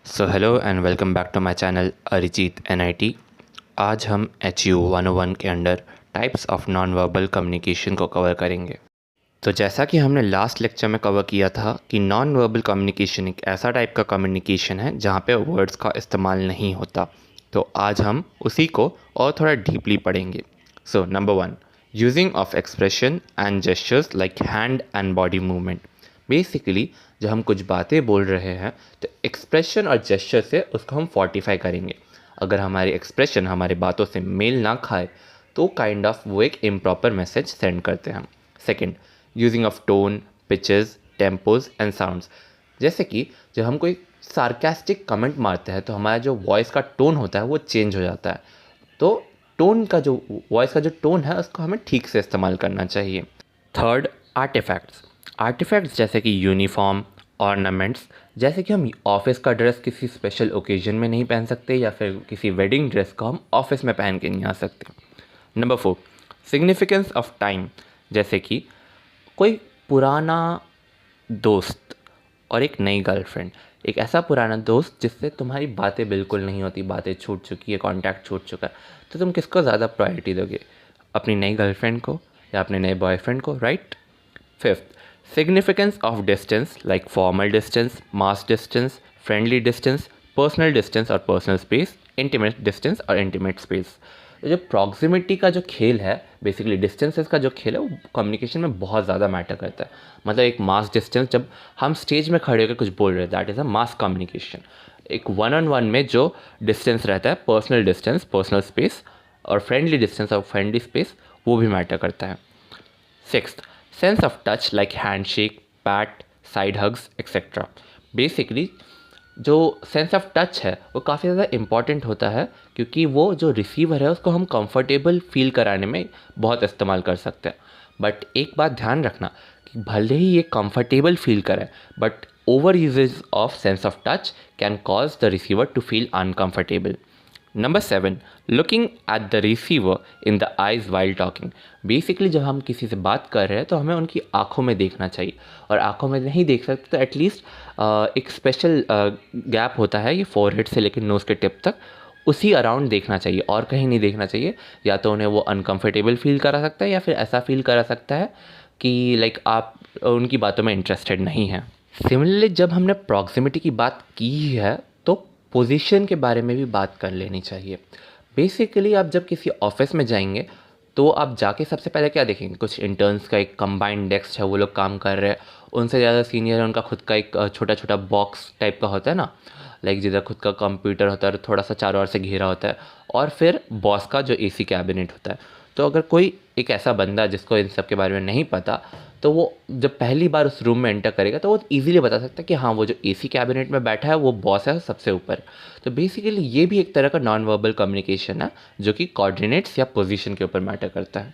So hello and welcome back to my channel Arijit NIT. आज हम HU 101 के under types of non verbal communication को cover करेंगे। तो जैसा कि हमने लास्ट लेक्चर में कवर किया था कि नॉन वर्बल कम्युनिकेशन एक ऐसा टाइप का कम्युनिकेशन है जहाँ पे वर्ड्स का इस्तेमाल नहीं होता। तो आज हम उसी को और थोड़ा डीपली पढ़ेंगे। So number 1, using of expression and gestures like hand and body movement. Basically जब हम कुछ बातें बोल रहे हैं तो एक्सप्रेशन और जेस्चर से उसको हम फोर्टिफाई करेंगे। अगर हमारी एक्सप्रेशन हमारे बातों से मेल ना खाए तो काइंड ऑफ वो एक इम्प्रॉपर मैसेज सेंड करते हैं हम। Second, using of tone, pitches, tempos and sounds. जैसे कि जब हम कोई सार्केस्टिक कमेंट मारते हैं तो हमारा जो वॉइस का टोन होता है वो चेंज हो जाता है। तो टोन का जो वॉइस का जो टोन है उसको हमें ठीक से इस्तेमाल करना चाहिए। Third, artefacts. आर्टिफैक्ट्स जैसे कि यूनिफॉर्म, ऑर्नामेंट्स। जैसे कि हम ऑफिस का ड्रेस किसी स्पेशल ओकेजन में नहीं पहन सकते या फिर किसी वेडिंग ड्रेस को हम ऑफिस में पहन के नहीं आ सकते। Number 4, significance of time. जैसे कि कोई पुराना दोस्त और एक नई गर्लफ्रेंड। एक ऐसा पुराना दोस्त जिससे तुम्हारी बातें बिल्कुल नहीं होती, बातें छूट चुकी है, कॉन्टैक्ट छूट चुका है, तो तुम किसको ज़्यादा प्रायोरिटी दोगे, अपनी नई गर्लफ्रेंड को या अपने नए बॉयफ्रेंड को, right. Fifth, significance of distance like formal distance, mass distance, friendly distance, personal distance और पर्सनल स्पेस, इंटीमेट डिस्टेंस और इंटीमेट स्पेस। जो प्रॉक्सिमिटी का जो खेल है, बेसिकली डिस्टेंसेस का जो खेल है, वो कम्युनिकेशन में बहुत ज़्यादा मैटर करता है। मतलब एक मास डिस्टेंस, जब हम स्टेज में खड़े होकर कुछ बोल रहे हैं, that is a mass communication. एक वन ऑन वन में जो डिस्टेंस रहता है, पर्सनल डिस्टेंस, पर्सनल स्पेस और फ्रेंडली डिस्टेंस और फ्रेंडली स्पेस, वो भी मैटर करता है। Sixth, sense of touch like handshake, PAT, side hugs etcetera. Basically जो सेंस ऑफ टच है वो काफ़ी ज़्यादा इम्पॉर्टेंट होता है, क्योंकि वो जो रिसीवर है उसको हम कंफर्टेबल फील कराने में बहुत इस्तेमाल कर सकते हैं। बट एक बात ध्यान रखना कि भले ही ये कंफर्टेबल फील करे, but over usages of sense of touch can cause the receiver to feel uncomfortable. Number 7, looking at the receiver in the eyes while talking. Basically जब हम किसी से बात कर रहे हैं तो हमें उनकी आंखों में देखना चाहिए, और आंखों में नहीं देख सकते तो एटलीस्ट एक स्पेशल गैप होता है ये फोरहेड से लेकर नोज़ के टिप तक, उसी अराउंड देखना चाहिए और कहीं नहीं देखना चाहिए। या तो उन्हें वो अनकंफर्टेबल फील करा सकता है या फिर ऐसा फील करा सकता है कि लाइक आप उनकी बातों में इंटरेस्टेड नहीं हैं। सिमिलरली जब हमने प्रॉक्सिमिटी की बात की है तो पोजीशन के बारे में भी बात कर लेनी चाहिए। बेसिकली आप जब किसी ऑफिस में जाएंगे तो आप जाके सबसे पहले क्या देखेंगे, कुछ इंटर्न्स का एक कंबाइंड डेस्क है, वो लोग काम कर रहे हैं, उनसे ज़्यादा सीनियर है, उनका खुद का एक छोटा छोटा बॉक्स टाइप का होता है ना, लाइक जिधर खुद का कंप्यूटर होता है और थोड़ा सा चारों ओर से घेरा होता है, और फिर बॉस का जो AC कैबिनेट होता है। तो अगर कोई एक ऐसा बंदा जिसको इन सब के बारे में नहीं पता, तो वो जब पहली बार उस रूम में एंटर करेगा तो वो ईज़िली बता सकता है कि हाँ, वो जो AC कैबिनेट में बैठा है वो बॉस है सबसे ऊपर। तो बेसिकली ये भी एक तरह का नॉन वर्बल कम्युनिकेशन है जो कि कोऑर्डिनेट्स या पोजीशन के ऊपर मैटर करता है।